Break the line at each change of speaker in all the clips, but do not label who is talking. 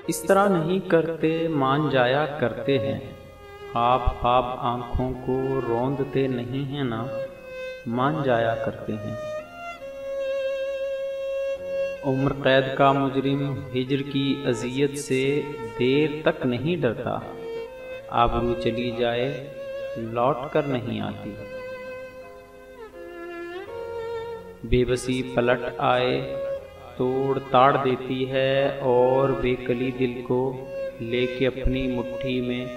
इस तरह नहीं करते मान जाया करते हैं, ख्वाब ख्वाब आँखों को रौंदते नहीं हैं ना, मान जाया करते हैं। उम्र कैद का मुजरिम हिज्र की अजियत से देर तक नहीं डरता, आबरू चली जाए लौट कर नहीं आती। बेबसी पलट आए तोड़ ताड़ देती है और बेकली दिल को लेके अपनी मुट्ठी में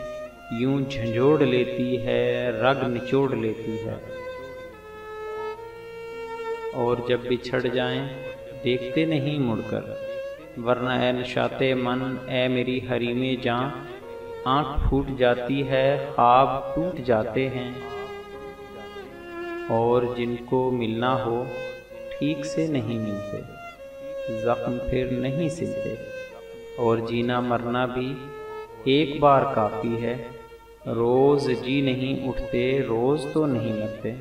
यूं झंझोड़ लेती है, रग निचोड़ लेती है। और जब बिछड़ जाएं देखते नहीं मुड़कर, वरना ए नशाते मन ए मेरी हरीमे जां, आँख फूट जाती है ख्वाब टूट जाते हैं। और जिनको मिलना हो ठीक से नहीं मिलते, जख्म फिर नहीं सिलते। और जीना मरना भी एक बार काफ़ी है, रोज़ जी नहीं उठते रोज़ तो नहीं मरते।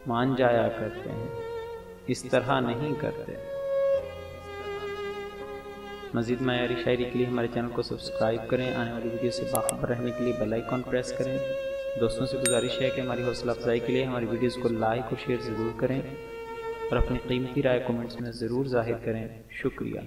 मान जाया करते हैं, इस तरह नहीं करते। मज़ीद मयारी शायरी के लिए हमारे चैनल को सब्सक्राइब करें। आने वाली वीडियो से बाखबर रहने के लिए बेल आइकॉन प्रेस करें। दोस्तों से गुजारिश है कि हमारी हौसला अफजाई के लिए हमारी वीडियोस को लाइक और शेयर ज़रूर करें और अपनी कीमती राय कमेंट्स में ज़रूर ज़ाहिर करें। शुक्रिया।